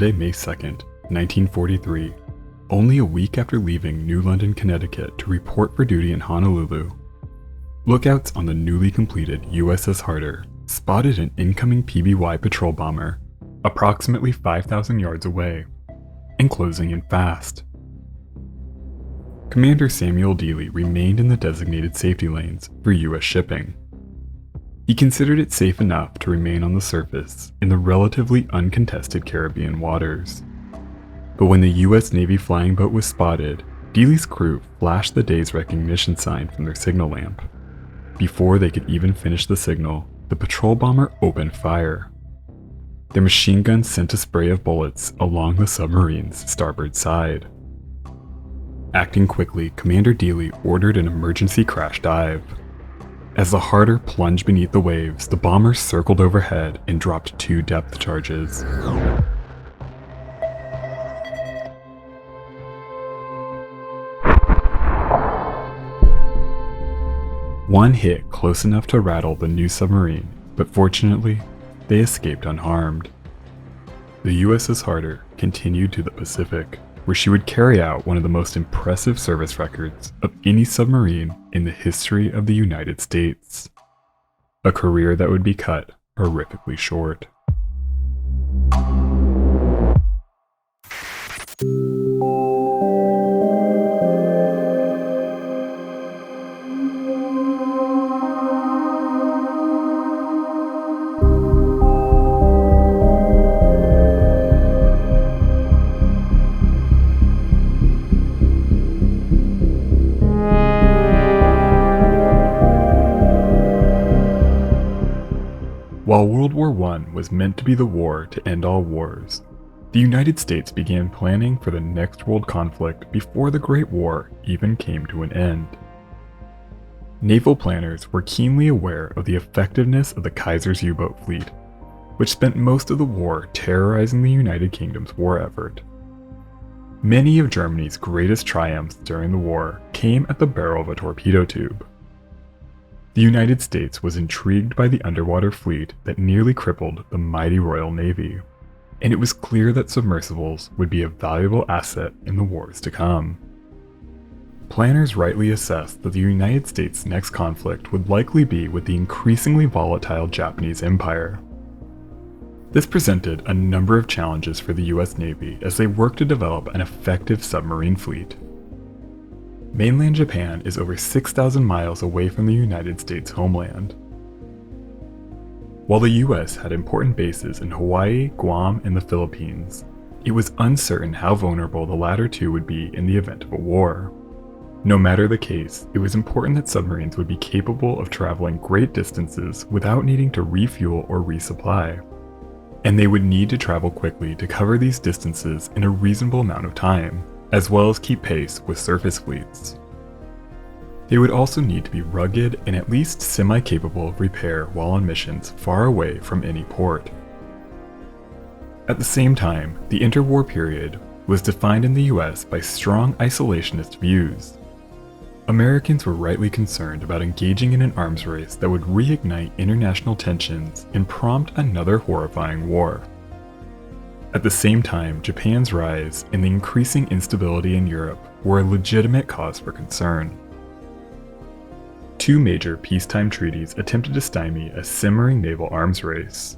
Sunday, May 2nd, 1943, only a week after leaving New London, Connecticut to report for duty in Honolulu. Lookouts on the newly completed USS Harder spotted an incoming PBY patrol bomber approximately 5,000 yards away and closing in fast. Commander Samuel Dealey remained in the designated safety lanes for U.S. shipping. He considered it safe enough to remain on the surface in the relatively uncontested Caribbean waters. But when the U.S. Navy flying boat was spotted, Dealey's crew flashed the day's recognition sign from their signal lamp. Before they could even finish the signal, the patrol bomber opened fire. Their machine guns sent a spray of bullets along the submarine's starboard side. Acting quickly, Commander Dealey ordered an emergency crash dive. As the Harder plunged beneath the waves, the bomber circled overhead and dropped 2 depth charges. One hit close enough to rattle the new submarine, but fortunately, they escaped unharmed. The USS Harder continued to the Pacific, where she would carry out one of the most impressive service records of any submarine in the history of the United States. A career that would be cut horrifically short. While World War I was meant to be the war to end all wars, the United States began planning for the next world conflict before the Great War even came to an end. Naval planners were keenly aware of the effectiveness of the Kaiser's U-boat fleet, which spent most of the war terrorizing the United Kingdom's war effort. Many of Germany's greatest triumphs during the war came at the barrel of a torpedo tube. The United States was intrigued by the underwater fleet that nearly crippled the mighty Royal Navy, and it was clear that submersibles would be a valuable asset in the wars to come. Planners rightly assessed that the United States' next conflict would likely be with the increasingly volatile Japanese Empire. This presented a number of challenges for the US Navy as they worked to develop an effective submarine fleet. Mainland Japan is over 6,000 miles away from the United States homeland. While the US had important bases in Hawaii, Guam, and the Philippines, it was uncertain how vulnerable the latter two would be in the event of a war. No matter the case, it was important that submarines would be capable of traveling great distances without needing to refuel or resupply. And they would need to travel quickly to cover these distances in a reasonable amount of time, as well as keep pace with surface fleets. They would also need to be rugged and at least semi-capable of repair while on missions far away from any port. At the same time, the interwar period was defined in the US by strong isolationist views. Americans were rightly concerned about engaging in an arms race that would reignite international tensions and prompt another horrifying war. At the same time, Japan's rise and the increasing instability in Europe were a legitimate cause for concern. 2 major peacetime treaties attempted to stymie a simmering naval arms race: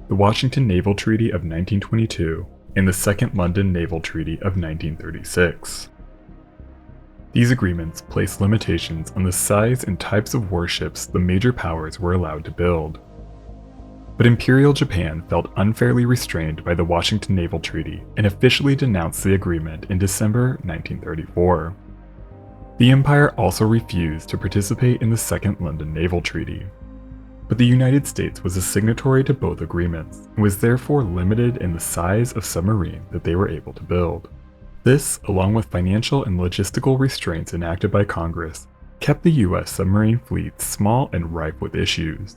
the Washington Naval Treaty of 1922 and the Second London Naval Treaty of 1936. These agreements placed limitations on the size and types of warships the major powers were allowed to build. But Imperial Japan felt unfairly restrained by the Washington Naval Treaty and officially denounced the agreement in December 1934. The Empire also refused to participate in the Second London Naval Treaty. But the United States was a signatory to both agreements and was therefore limited in the size of submarine that they were able to build. This, along with financial and logistical restraints enacted by Congress, kept the US submarine fleet small and rife with issues.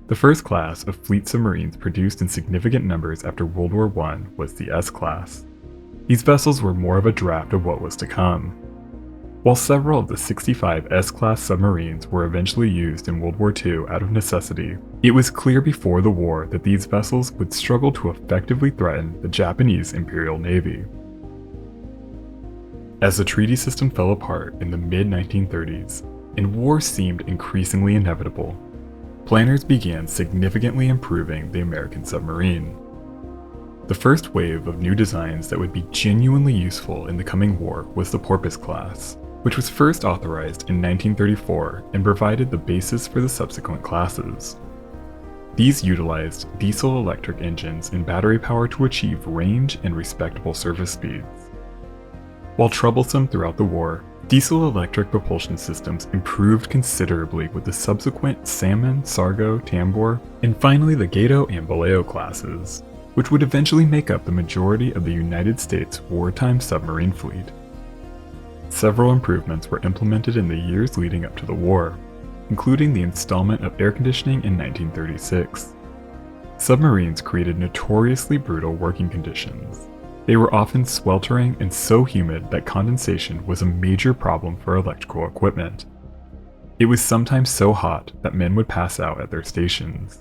The first class of fleet submarines produced in significant numbers after World War I was the S-Class. These vessels were more of a draft of what was to come. While several of the 65 S-class submarines were eventually used in World War II out of necessity, it was clear before the war that these vessels would struggle to effectively threaten the Japanese Imperial Navy. As the treaty system fell apart in the mid-1930s, and war seemed increasingly inevitable, planners began significantly improving the American submarine. The first wave of new designs that would be genuinely useful in the coming war was the Porpoise-Class, which was first authorized in 1934 and provided the basis for the subsequent classes. These utilized diesel-electric engines and battery power to achieve range and respectable surface speeds. While troublesome throughout the war, diesel-electric propulsion systems improved considerably with the subsequent Salmon, Sargo, Tambor, and finally the Gato and Vallejo classes, which would eventually make up the majority of the United States wartime submarine fleet. Several improvements were implemented in the years leading up to the war, including the installment of air conditioning in 1936. Submarines created notoriously brutal working conditions. They were often sweltering and so humid that condensation was a major problem for electrical equipment. It was sometimes so hot that men would pass out at their stations.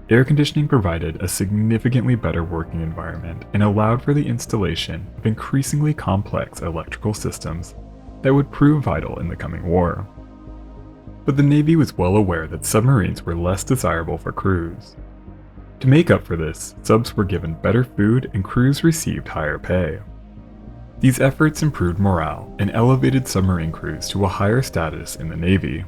Air conditioning provided a significantly better working environment and allowed for the installation of increasingly complex electrical systems that would prove vital in the coming war. But the Navy was well aware that submarines were less desirable for crews. To make up for this, subs were given better food and crews received higher pay. These efforts improved morale and elevated submarine crews to a higher status in the Navy.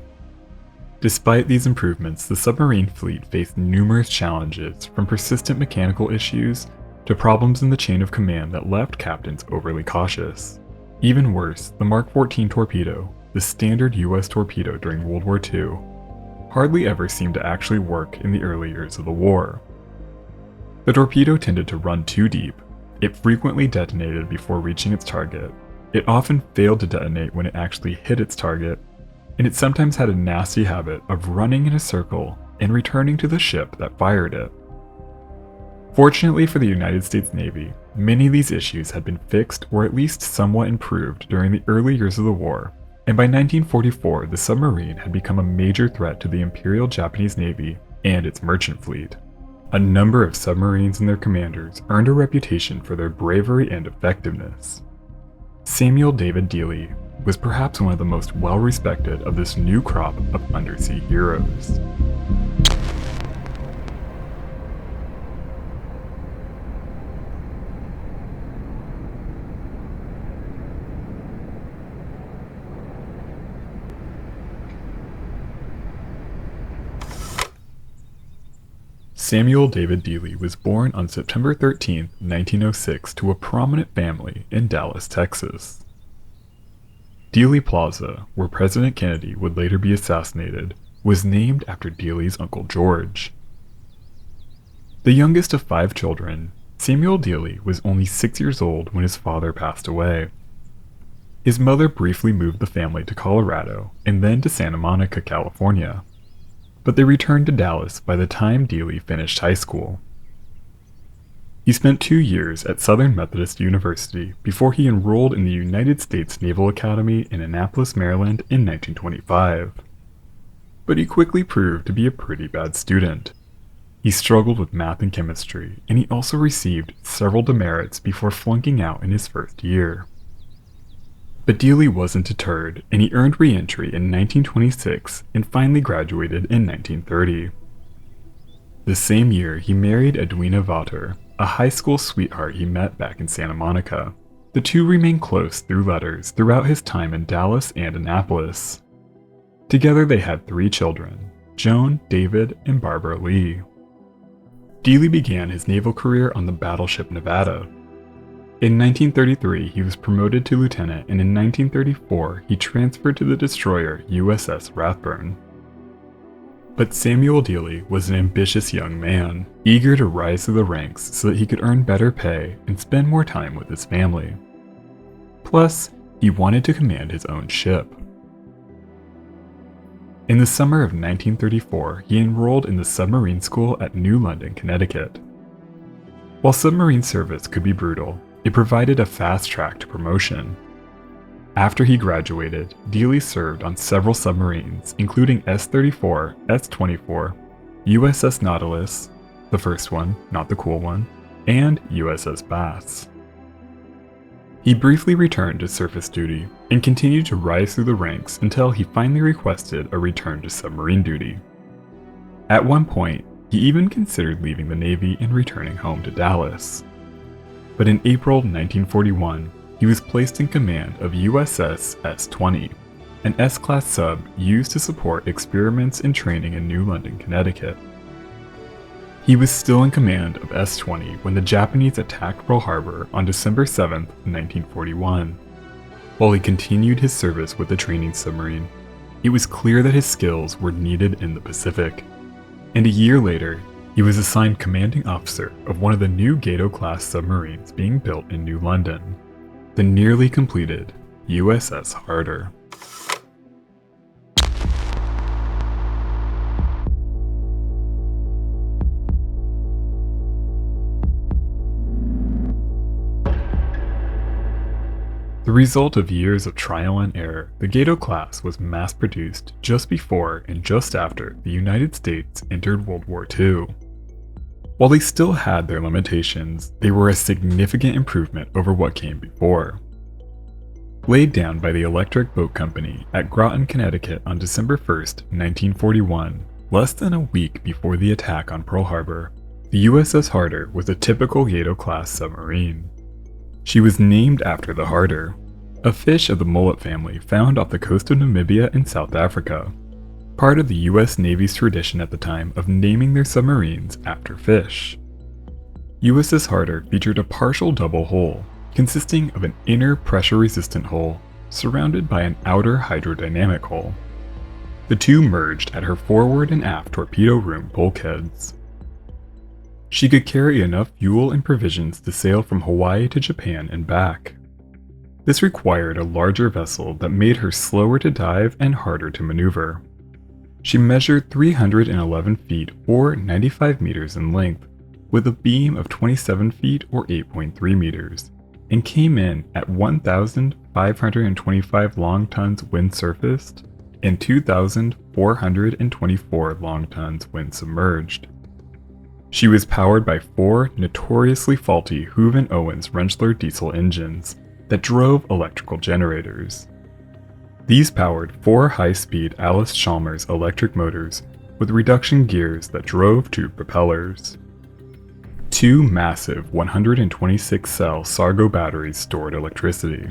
Despite these improvements, the submarine fleet faced numerous challenges, from persistent mechanical issues to problems in the chain of command that left captains overly cautious. Even worse, the Mark 14 torpedo, the standard US torpedo during World War II, hardly ever seemed to actually work in the early years of the war. The torpedo tended to run too deep, it frequently detonated before reaching its target, it often failed to detonate when it actually hit its target, and it sometimes had a nasty habit of running in a circle and returning to the ship that fired it. Fortunately for the United States Navy, many of these issues had been fixed or at least somewhat improved during the early years of the war, and by 1944 the submarine had become a major threat to the Imperial Japanese Navy and its merchant fleet. A number of submarines and their commanders earned a reputation for their bravery and effectiveness. Samuel David Dealey was perhaps one of the most well-respected of this new crop of undersea heroes. Samuel David Dealey was born on September 13, 1906 to a prominent family in Dallas, Texas. Dealey Plaza, where President Kennedy would later be assassinated, was named after Dealey's Uncle George. The youngest of 5 children, Samuel Dealey was only 6 years old when his father passed away. His mother briefly moved the family to Colorado and then to Santa Monica, California, but they returned to Dallas by the time Dealey finished high school. He spent 2 years at Southern Methodist University before he enrolled in the United States Naval Academy in Annapolis, Maryland in 1925. But he quickly proved to be a pretty bad student. He struggled with math and chemistry, and he also received several demerits before flunking out in his first year. But Dealey wasn't deterred, and he earned re-entry in 1926 and finally graduated in 1930. The same year, he married Edwina Vaughter, a high school sweetheart he met back in Santa Monica. The two remained close through letters throughout his time in Dallas and Annapolis. Together they had 3 children, Joan, David, and Barbara Lee. Dealey began his naval career on the battleship Nevada. In 1933, he was promoted to lieutenant, and in 1934, he transferred to the destroyer USS Rathburn. But Samuel Dealey was an ambitious young man, eager to rise through the ranks so that he could earn better pay and spend more time with his family. Plus, he wanted to command his own ship. In the summer of 1934, he enrolled in the submarine school at New London, Connecticut. While submarine service could be brutal, it provided a fast track to promotion. After he graduated, Dealey served on several submarines, including S-34, S-24, USS Nautilus, the first one, not the cool one, and USS Bass. He briefly returned to surface duty and continued to rise through the ranks until he finally requested a return to submarine duty. At one point, he even considered leaving the Navy and returning home to Dallas. But in April 1941, he was placed in command of USS S-20, an S-class sub used to support experiments and training in New London, Connecticut. He was still in command of S-20 when the Japanese attacked Pearl Harbor on December 7, 1941. While he continued his service with the training submarine, it was clear that his skills were needed in the Pacific. And a year later, he was assigned commanding officer of one of the new Gato-Class submarines being built in New London, the nearly completed USS Harder. The result of years of trial and error, the Gato-Class was mass-produced just before and just after the United States entered World War II. While they still had their limitations, they were a significant improvement over what came before. Laid down by the Electric Boat Company at Groton, Connecticut on December 1, 1941, less than a week before the attack on Pearl Harbor, the USS Harder was a typical Gato-Class submarine. She was named after the harder, a fish of the mullet family found off the coast of Namibia and South Africa, part of the US Navy's tradition at the time of naming their submarines after fish. USS Harder featured a partial double hull, consisting of an inner pressure-resistant hull surrounded by an outer hydrodynamic hull. The two merged at her forward and aft torpedo room bulkheads. She could carry enough fuel and provisions to sail from Hawaii to Japan and back. This required a larger vessel that made her slower to dive and harder to maneuver. She measured 311 feet or 95 meters in length, with a beam of 27 feet or 8.3 meters, and came in at 1,525 long tons wind surfaced and 2,424 long tons wind submerged. She was powered by 4 notoriously faulty Hooven-Owens Rentschler diesel engines that drove electrical generators. These powered 4 high-speed Allis-Chalmers electric motors with reduction gears that drove 2 propellers. 2 massive 126-cell Sargo batteries stored electricity.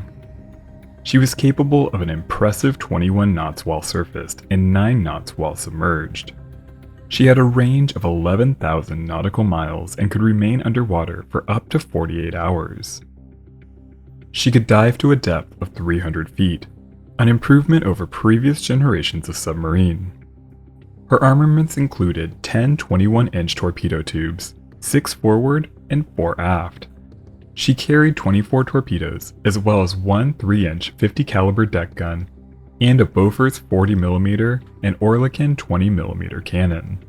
She was capable of an impressive 21 knots while surfaced and 9 knots while submerged. She had a range of 11,000 nautical miles and could remain underwater for up to 48 hours. She could dive to a depth of 300 feet, an improvement over previous generations of submarine. Her armaments included 10 21-inch torpedo tubes, 6 forward and 4 aft. She carried 24 torpedoes, as well as 1 3-inch 50 caliber deck gun and a Bofors 40mm and Oerlikon 20mm cannon.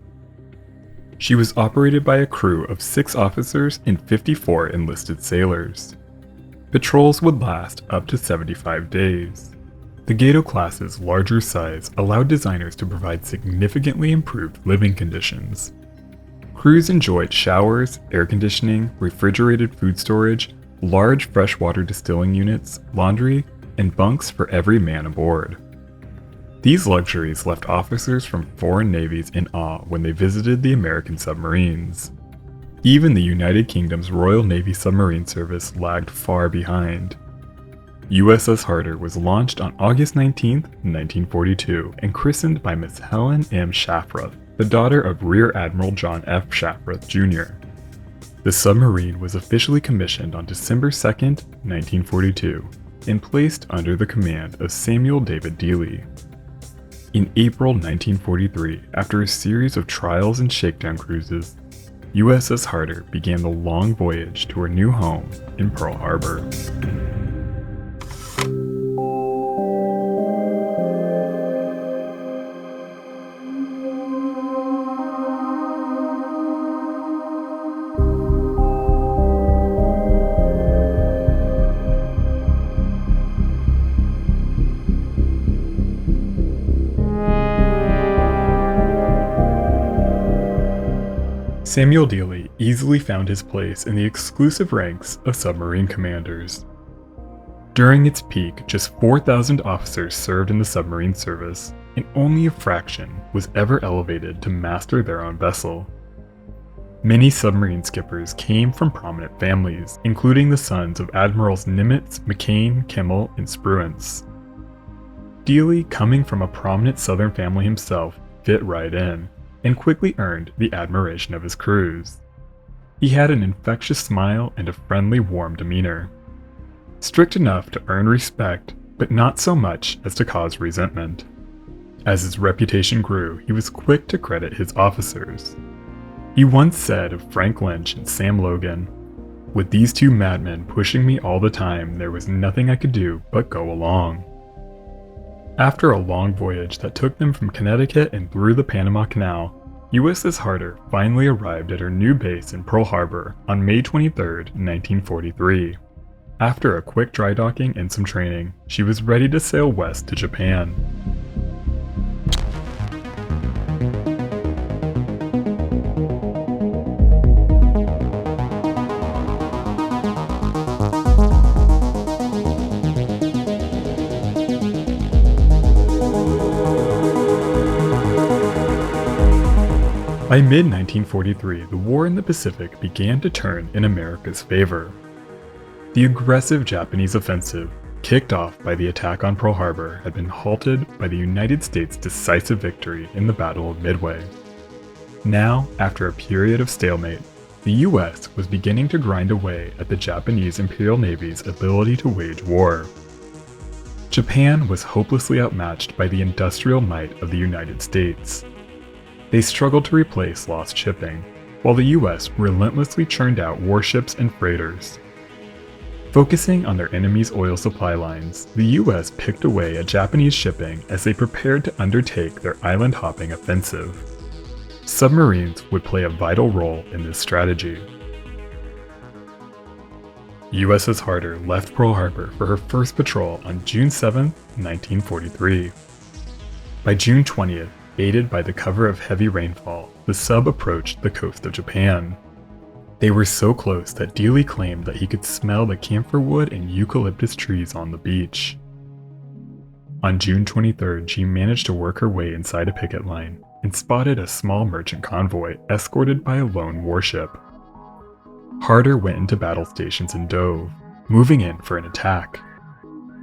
She was operated by a crew of 6 officers and 54 enlisted sailors. Patrols would last up to 75 days. The Gato-Class's larger size allowed designers to provide significantly improved living conditions. Crews enjoyed showers, air conditioning, refrigerated food storage, large freshwater distilling units, laundry, and bunks for every man aboard. These luxuries left officers from foreign navies in awe when they visited the American submarines. Even the United Kingdom's Royal Navy Submarine Service lagged far behind. USS Harder was launched on August 19, 1942, and christened by Miss Helen M. Shafroth, the daughter of Rear Admiral John F. Shafroth, Jr. The submarine was officially commissioned on December 2, 1942, and placed under the command of Samuel Dealey. In April 1943, after a series of trials and shakedown cruises, USS Harder began the long voyage to her new home in Pearl Harbor. Samuel Dealey easily found his place in the exclusive ranks of submarine commanders. During its peak, just 4,000 officers served in the submarine service, and only a fraction was ever elevated to master their own vessel. Many submarine skippers came from prominent families, including the sons of Admirals Nimitz, McCain, Kimmel, and Spruance. Dealey, coming from a prominent Southern family himself, fit right in, and quickly earned the admiration of his crews. He had an infectious smile and a friendly, warm demeanor. Strict enough to earn respect, but not so much as to cause resentment. As his reputation grew, he was quick to credit his officers. He once said of Frank Lynch and Sam Logan, "With these two madmen pushing me all the time, there was nothing I could do but go along." After a long voyage that took them from Connecticut and through the Panama Canal, USS Harder finally arrived at her new base in Pearl Harbor on May 23, 1943. After a quick dry docking and some training, she was ready to sail west to Japan. By mid-1943, the war in the Pacific began to turn in America's favor. The aggressive Japanese offensive, kicked off by the attack on Pearl Harbor, had been halted by the United States' decisive victory in the Battle of Midway. Now, after a period of stalemate, the US was beginning to grind away at the Japanese Imperial Navy's ability to wage war. Japan was hopelessly outmatched by the industrial might of the United States. They struggled to replace lost shipping, while the US relentlessly churned out warships and freighters. Focusing on their enemy's oil supply lines, the US picked away at Japanese shipping as they prepared to undertake their island-hopping offensive. Submarines would play a vital role in this strategy. USS Harder left Pearl Harbor for her first patrol on June 7, 1943. By June 20th, aided by the cover of heavy rainfall, the sub approached the coast of Japan. They were so close that Dealey claimed that he could smell the camphor wood and eucalyptus trees on the beach. On June 23rd, she managed to work her way inside a picket line and spotted a small merchant convoy escorted by a lone warship. Harder went into battle stations and dove, moving in for an attack.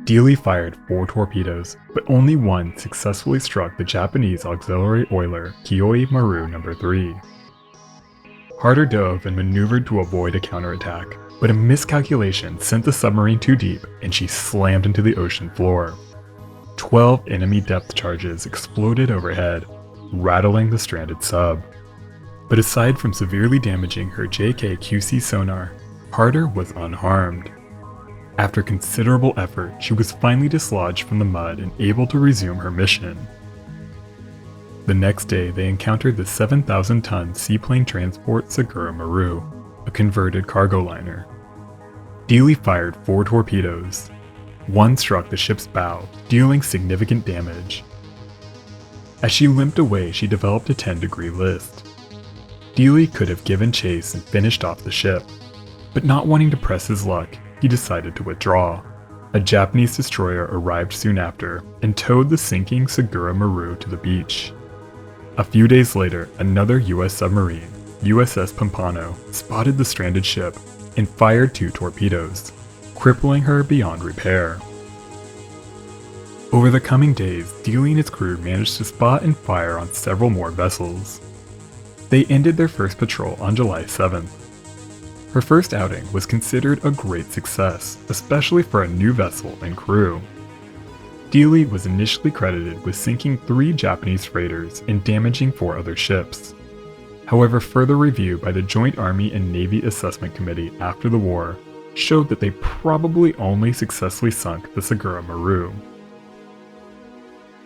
Dealey fired 4 torpedoes, but only one successfully struck the Japanese auxiliary oiler Kioi Maru No. 3. Harder dove and maneuvered to avoid a counterattack, but a miscalculation sent the submarine too deep and she slammed into the ocean floor. 12 enemy depth charges exploded overhead, rattling the stranded sub. But aside from severely damaging her JKQC sonar, Harder was unharmed. After considerable effort, she was finally dislodged from the mud and able to resume her mission. The next day, they encountered the 7,000-ton seaplane transport Segura Maru, a converted cargo liner. Dealey fired 4 torpedoes. One struck the ship's bow, dealing significant damage. As she limped away, she developed a 10-degree list. Dealey could have given chase and finished off the ship, but not wanting to press his luck, he decided to withdraw. A Japanese destroyer arrived soon after and towed the sinking Segura Maru to the beach. A few days later, another US submarine, USS Pompano, spotted the stranded ship and fired 2 torpedoes, crippling her beyond repair. Over the coming days, Dealey and his crew managed to spot and fire on several more vessels. They ended their first patrol on July 7th. Her first outing was considered a great success, especially for a new vessel and crew. Dealey was initially credited with sinking 3 Japanese freighters and damaging 4 other ships. However, further review by the Joint Army and Navy Assessment Committee after the war showed that they probably only successfully sunk the Segura Maru.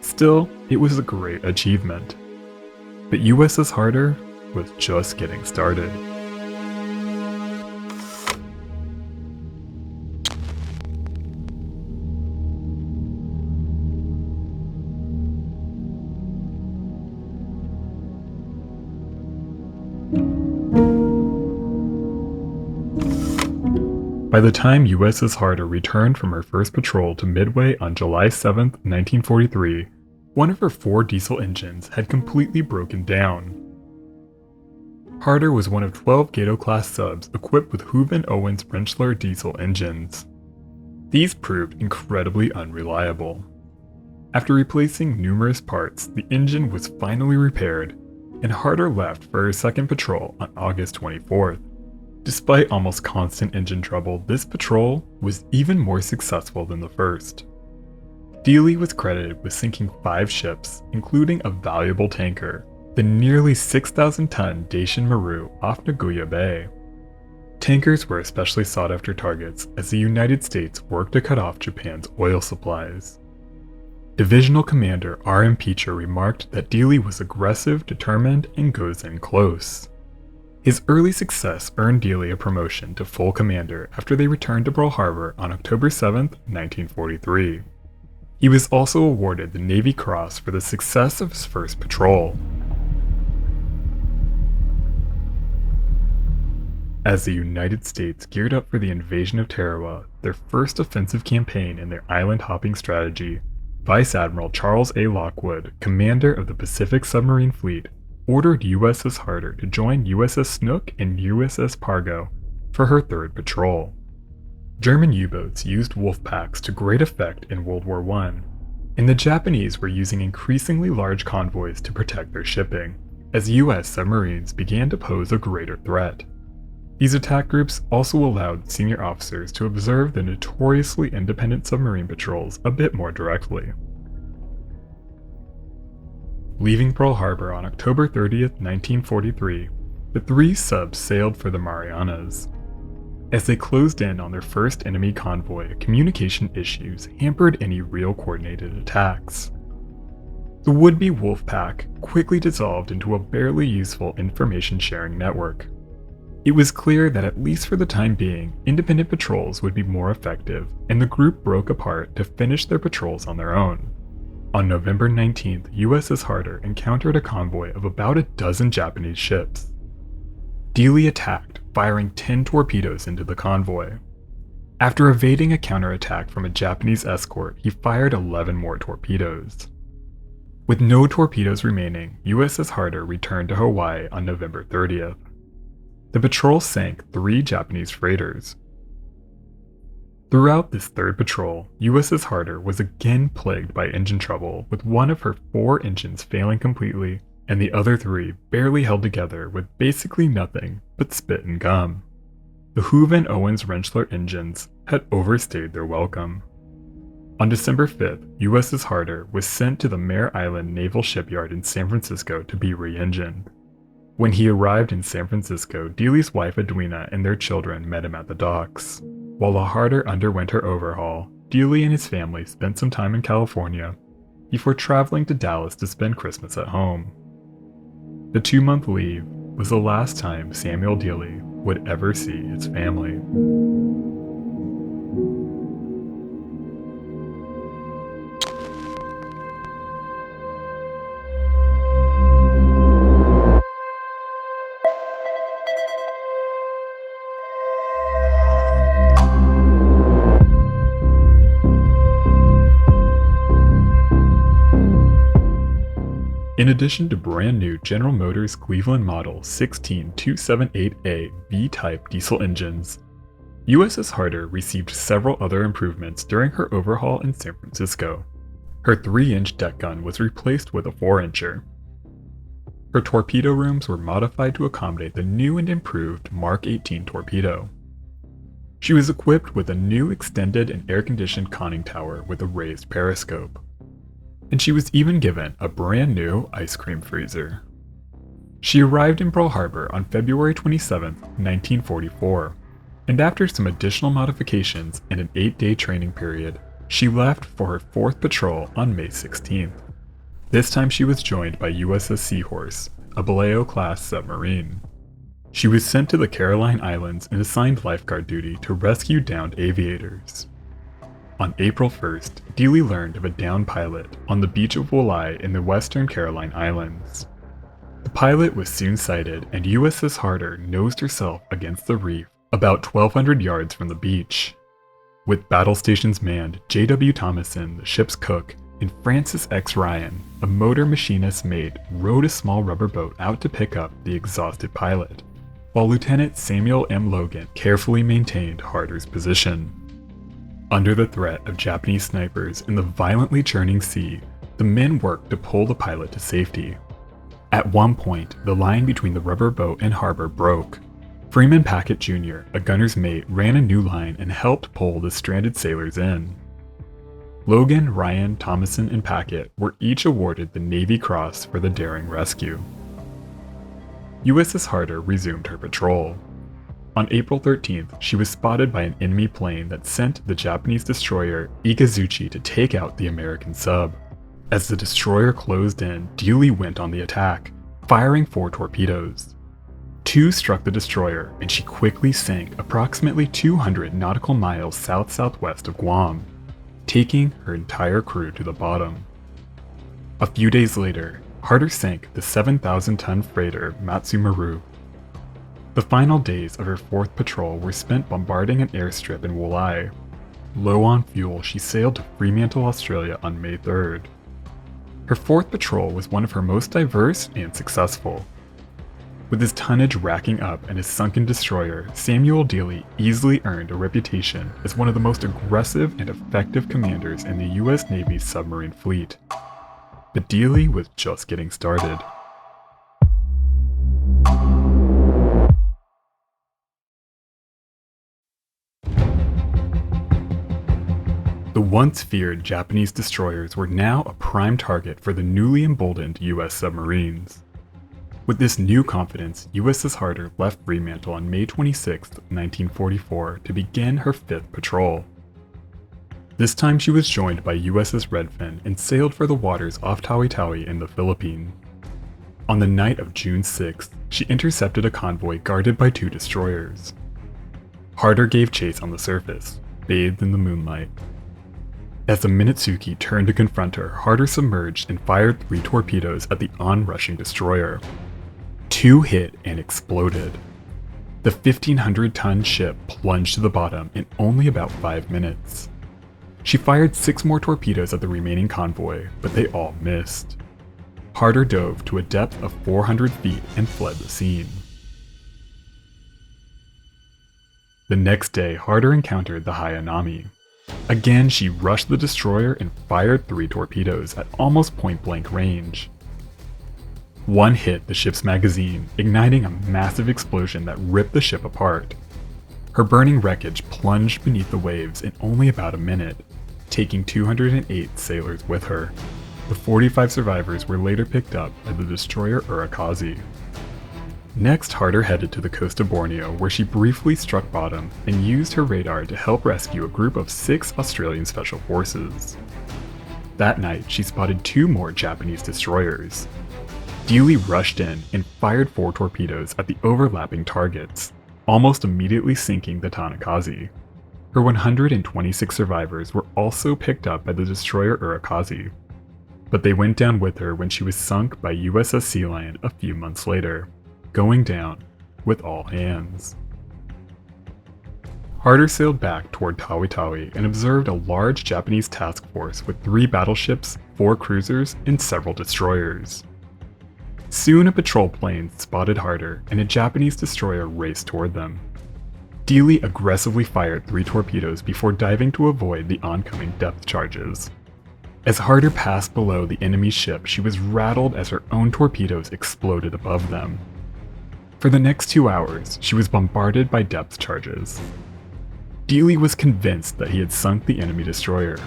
Still, it was a great achievement. But USS Harder was just getting started. By the time USS Harder returned from her first patrol to Midway on July 7, 1943, one of her 4 diesel engines had completely broken down. Harder was one of 12 Gato-Class subs equipped with Hooven-Owens-Rentschler diesel engines. These proved incredibly unreliable. After replacing numerous parts, the engine was finally repaired, and Harder left for her second patrol on August 24th. Despite almost constant engine trouble, this patrol was even more successful than the first. Dealey was credited with sinking 5 ships, including a valuable tanker, the nearly 6,000-ton Dacian Maru off Nagoya Bay. Tankers were especially sought-after targets as the United States worked to cut off Japan's oil supplies. Divisional Commander R.M. Peacher remarked that Dealey was aggressive, determined, and goes in close. His early success earned Dealey a promotion to full commander after they returned to Pearl Harbor on October 7, 1943. He was also awarded the Navy Cross for the success of his first patrol. As the United States geared up for the invasion of Tarawa, their first offensive campaign in their island-hopping strategy, Vice Admiral Charles A. Lockwood, commander of the Pacific Submarine Fleet, ordered USS Harder to join USS Snook and USS Pargo for her third patrol. German U-boats used wolf packs to great effect in World War I, and the Japanese were using increasingly large convoys to protect their shipping, as US submarines began to pose a greater threat. These attack groups also allowed senior officers to observe the notoriously independent submarine patrols a bit more directly. Leaving Pearl Harbor on October 30, 1943, the 3 subs sailed for the Marianas. As they closed in on their first enemy convoy, communication issues hampered any real coordinated attacks. The would-be wolf pack quickly dissolved into a barely useful information-sharing network. It was clear that at least for the time being, independent patrols would be more effective, and the group broke apart to finish their patrols on their own. On November 19th, USS Harder encountered a convoy of about a dozen Japanese ships. Dealey attacked, firing 10 torpedoes into the convoy. After evading a counterattack from a Japanese escort, he fired 11 more torpedoes. With no torpedoes remaining, USS Harder returned to Hawaii on November 30th. The patrol sank 3 Japanese freighters. Throughout this third patrol, USS Harder was again plagued by engine trouble, with one of her 4 engines failing completely and the other 3 barely held together with basically nothing but spit and gum. The Hooven-Owens-Rentschler engines had overstayed their welcome. On December 5th, USS Harder was sent to the Mare Island Naval Shipyard in San Francisco to be re-engined. When he arrived in San Francisco, Dealey's wife Edwina and their children met him at the docks. While the Harder underwent her overhaul, Dealey and his family spent some time in California before traveling to Dallas to spend Christmas at home. The 2-month leave was the last time Samuel Dealey would ever see his family. In addition to brand new General Motors Cleveland Model 16278A V-type diesel engines, USS Harder received several other improvements during her overhaul in San Francisco. Her 3-inch deck gun was replaced with a 4-incher. Her torpedo rooms were modified to accommodate the new and improved Mark 18 torpedo. She was equipped with a new extended and air-conditioned conning tower with a raised periscope. And she was even given a brand new ice cream freezer. She arrived in Pearl Harbor on February 27, 1944, and after some additional modifications and an 8-day training period, she left for her 4th patrol on May 16th. This time she was joined by USS Seahorse, a Gato-Class submarine. She was sent to the Caroline Islands and assigned lifeguard duty to rescue downed aviators. On April 1st, Dealey learned of a downed pilot on the beach of Woolley in the western Caroline Islands. The pilot was soon sighted, and USS Harder nosed herself against the reef about 1,200 yards from the beach. With battle stations manned, J.W. Thomason, the ship's cook, and Francis X. Ryan, a motor machinist's mate, rowed a small rubber boat out to pick up the exhausted pilot, while Lieutenant Samuel M. Logan carefully maintained Harder's position. Under the threat of Japanese snipers in the violently churning sea, the men worked to pull the pilot to safety. At one point, the line between the rubber boat and harbor broke. Freeman Packett Jr., a gunner's mate, ran a new line and helped pull the stranded sailors in. Logan, Ryan, Thomason, and Packett were each awarded the Navy Cross for the daring rescue. USS Harder resumed her patrol. On April 13th, she was spotted by an enemy plane that sent the Japanese destroyer Ikazuchi to take out the American sub. As the destroyer closed in, Dealey went on the attack, firing 4 torpedoes. 2 struck the destroyer, and she quickly sank approximately 200 nautical miles south-southwest of Guam, taking her entire crew to the bottom. A few days later, Harder sank the 7,000-ton freighter Matsumaru. The final days of her 4th patrol were spent bombarding an airstrip in Wolai. Low on fuel, she sailed to Fremantle, Australia on May 3rd. Her 4th patrol was one of her most diverse and successful. With his tonnage racking up and his sunken destroyer, Samuel Dealey easily earned a reputation as one of the most aggressive and effective commanders in the US Navy's submarine fleet. But Dealey was just getting started. The once feared Japanese destroyers were now a prime target for the newly emboldened US submarines. With this new confidence, USS Harder left Fremantle on May 26, 1944 to begin her 5th patrol. This time she was joined by USS Redfin and sailed for the waters off Tawi-Tawi in the Philippines. On the night of June 6th, she intercepted a convoy guarded by 2 destroyers. Harder gave chase on the surface, bathed in the moonlight. As the Minutsuki turned to confront her, Harder submerged and fired 3 torpedoes at the onrushing destroyer. 2 hit and exploded. The 1,500-ton ship plunged to the bottom in only about 5 minutes. She fired 6 more torpedoes at the remaining convoy, but they all missed. Harder dove to a depth of 400 feet and fled the scene. The next day, Harder encountered the Hayanami. Again, she rushed the destroyer and fired 3 torpedoes at almost point-blank range. One hit the ship's magazine, igniting a massive explosion that ripped the ship apart. Her burning wreckage plunged beneath the waves in only about a minute, taking 208 sailors with her. The 45 survivors were later picked up by the destroyer Urakazi. Next, Harder headed to the coast of Borneo, where she briefly struck bottom and used her radar to help rescue a group of 6 Australian Special Forces. That night, she spotted 2 more Japanese destroyers. Dealey rushed in and fired 4 torpedoes at the overlapping targets, almost immediately sinking the Tanakazi. Her 126 survivors were also picked up by the destroyer Urakazi, but they went down with her when she was sunk by USS Sea Lion a few months later, going down with all hands. Harder sailed back toward Tawi-Tawi and observed a large Japanese task force with 3 battleships, 4 cruisers, and several destroyers. Soon a patrol plane spotted Harder and a Japanese destroyer raced toward them. Dealey aggressively fired 3 torpedoes before diving to avoid the oncoming depth charges. As Harder passed below the enemy's ship, she was rattled as her own torpedoes exploded above them. For the next 2 hours, she was bombarded by depth charges. Dealey was convinced that he had sunk the enemy destroyer,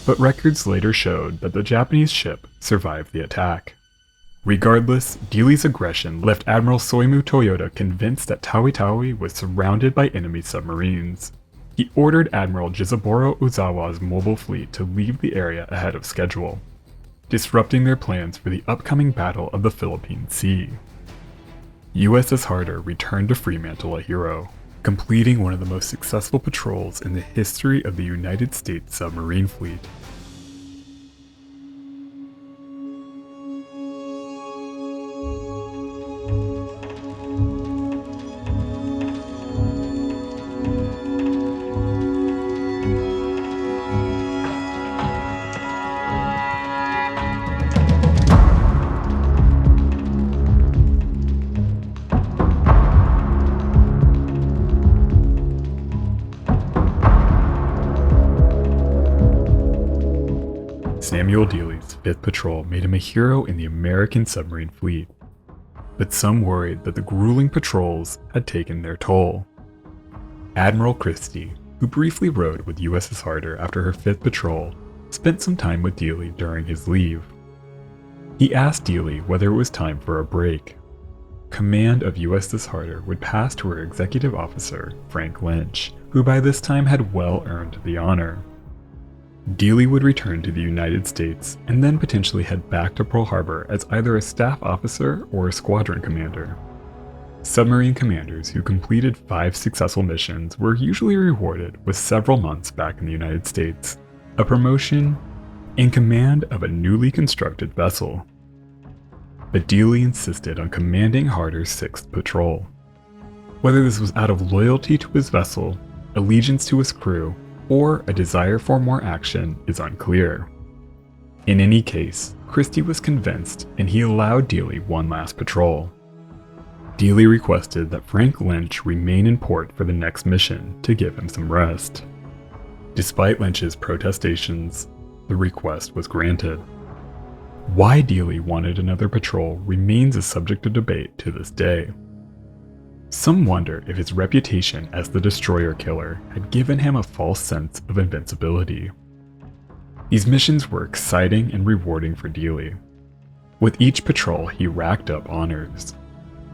but records later showed that the Japanese ship survived the attack. Regardless, Dealey's aggression left Admiral Soimu Toyota convinced that Tawi-Tawi was surrounded by enemy submarines. He ordered Admiral Jizaburo Uzawa's mobile fleet to leave the area ahead of schedule, disrupting their plans for the upcoming Battle of the Philippine Sea. USS Harder returned to Fremantle a hero, completing one of the most successful patrols in the history of the United States submarine fleet. Samuel Dealey's 5th Patrol made him a hero in the American submarine fleet, but some worried that the grueling patrols had taken their toll. Admiral Christie, who briefly rode with USS Harder after her 5th Patrol, spent some time with Dealey during his leave. He asked Dealey whether it was time for a break. Command of USS Harder would pass to her executive officer, Frank Lynch, who by this time had well earned the honor. Dealey would return to the United States and then potentially head back to Pearl Harbor as either a staff officer or a squadron commander. Submarine commanders who completed 5 successful missions were usually rewarded with several months back in the United States, a promotion, and command of a newly constructed vessel. But Dealey insisted on commanding Harder's 6th Patrol. Whether this was out of loyalty to his vessel, allegiance to his crew, or a desire for more action is unclear. In any case, Christie was convinced and he allowed Dealey one last patrol. Dealey requested that Frank Lynch remain in port for the next mission to give him some rest. Despite Lynch's protestations, the request was granted. Why Dealey wanted another patrol remains a subject of debate to this day. Some wonder if his reputation as the destroyer killer had given him a false sense of invincibility. These missions were exciting and rewarding for Dealey. With each patrol, he racked up honors.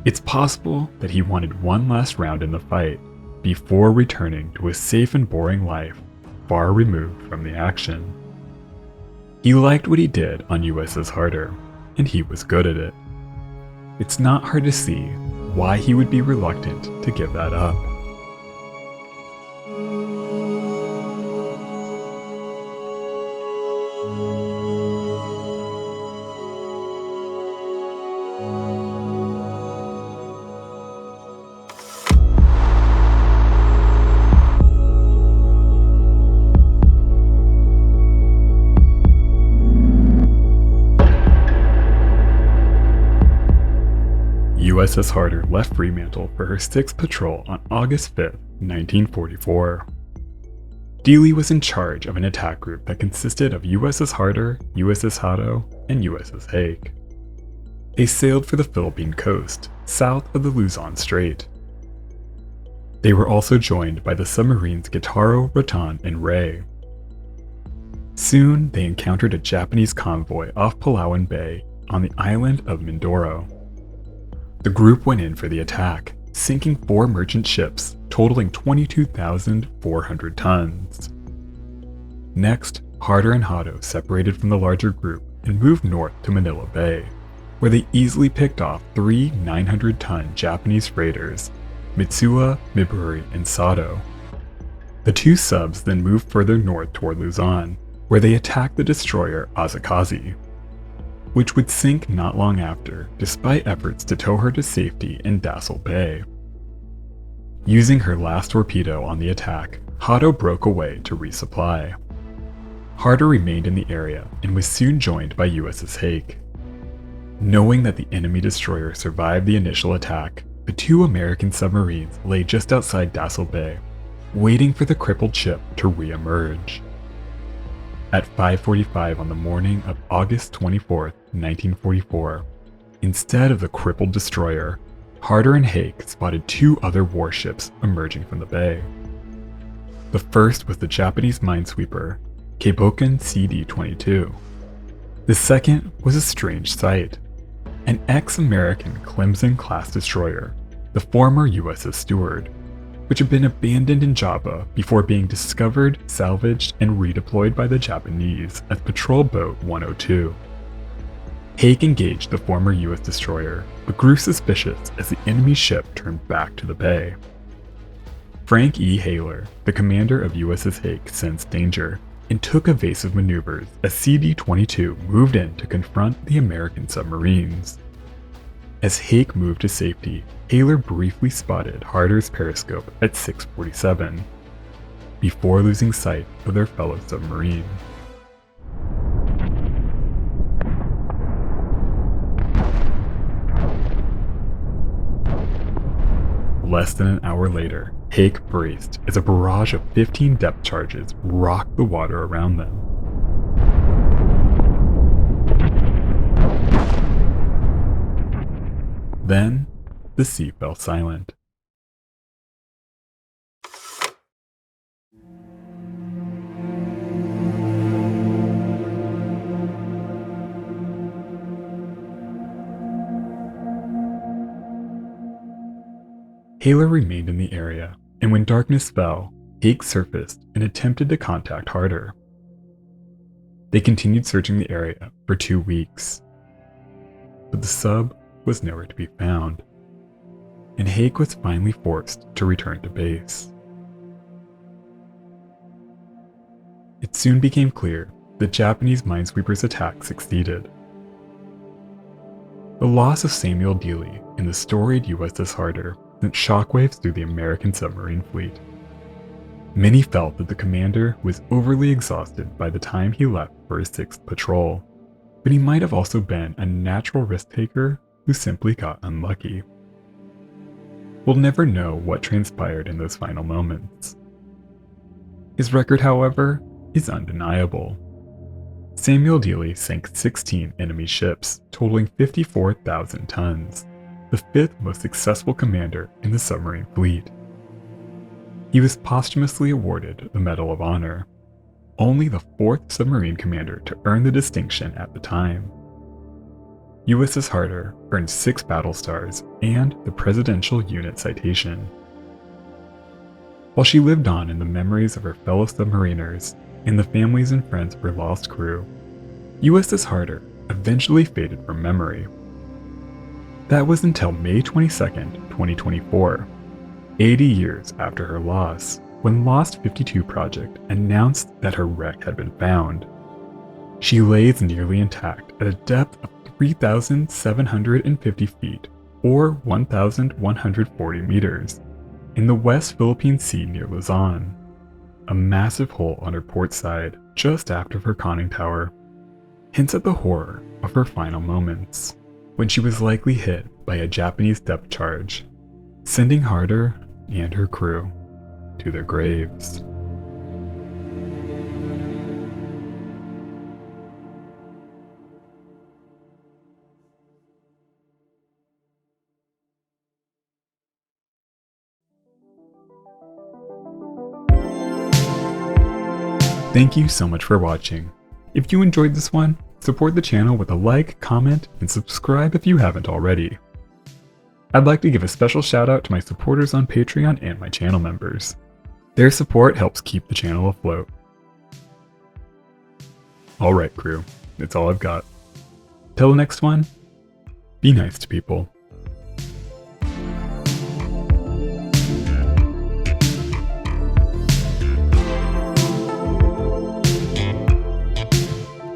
It's possible that he wanted one last round in the fight before returning to a safe and boring life far removed from the action. He liked what he did on USS Harder, and he was good at it. It's not hard to see why he would be reluctant to give that up. USS Harder left Fremantle for her 6th Patrol on August 5, 1944. Dealey was in charge of an attack group that consisted of USS Harder, USS Hato, and USS Hake. They sailed for the Philippine coast, south of the Luzon Strait. They were also joined by the submarines Gitaro, Ratan, and Ray. Soon, they encountered a Japanese convoy off Palawan Bay on the island of Mindoro. The group went in for the attack, sinking 4 merchant ships totaling 22,400 tons. Next, Harder and Hato separated from the larger group and moved north to Manila Bay, where they easily picked off 3 900-ton Japanese freighters, Mitsuha, Miburi, and Sato. The 2 subs then moved further north toward Luzon, where they attacked the destroyer Azakazi, which would sink not long after, despite efforts to tow her to safety in Dassel Bay. Using her last torpedo on the attack, Hato broke away to resupply. Harder remained in the area and was soon joined by USS Hake. Knowing that the enemy destroyer survived the initial attack, the 2 American submarines lay just outside Dassel Bay, waiting for the crippled ship to re-emerge. At 5:45 on the morning of August 24, 1944, instead of the crippled destroyer, Harder and Hake spotted 2 other warships emerging from the bay. The first was the Japanese minesweeper, Keiboken CD-22. The second was a strange sight, an ex-American Clemson-class destroyer, the former USS Stewart, which had been abandoned in Java before being discovered, salvaged, and redeployed by the Japanese as Patrol Boat 102. Hake engaged the former US destroyer, but grew suspicious as the enemy ship turned back to the bay. Frank E. Haler, the commander of USS Hake, sensed danger and took evasive maneuvers as CD-22 moved in to confront the American submarines. As Hake moved to safety, Haler briefly spotted Harder's periscope at 6:47, before losing sight of their fellow submarine. Less than an hour later, Hake braced as a barrage of 15 depth charges rocked the water around them. Then, the sea fell silent. Haler remained in the area, and when darkness fell, Haig surfaced and attempted to contact Harder. They continued searching the area for 2 weeks, but the sub was nowhere to be found, and Haig was finally forced to return to base. It soon became clear that Japanese minesweepers' attack succeeded. The loss of Samuel Dealey in the storied USS Harder sent shockwaves through the American submarine fleet. Many felt that the commander was overly exhausted by the time he left for his 6th patrol, but he might have also been a natural risk-taker who simply got unlucky. We'll never know what transpired in those final moments. His record, however, is undeniable. Samuel Dealey sank 16 enemy ships, totaling 54,000 tons, the 5th most successful commander in the submarine fleet. He was posthumously awarded the Medal of Honor, only the 4th submarine commander to earn the distinction at the time. USS Harder earned 6 battle stars and the Presidential Unit Citation. While she lived on in the memories of her fellow submariners and the families and friends of her lost crew, USS Harder eventually faded from memory. That was until May 22, 2024, 80 years after her loss, when Lost 52 Project announced that her wreck had been found. She lays nearly intact at a depth of 3,750 feet, or 1,140 meters, in the West Philippine Sea near Luzon, a massive hole on her port side just aft of her conning tower hints at the horror of her final moments, when she was likely hit by a Japanese depth charge, sending Harder and her crew to their graves. Thank you so much for watching. If you enjoyed this one, support the channel with a like, comment, and subscribe if you haven't already. I'd like to give a special shout out to my supporters on Patreon and my channel members. Their support helps keep the channel afloat. Alright crew, that's all I've got. Till the next one, be nice to people.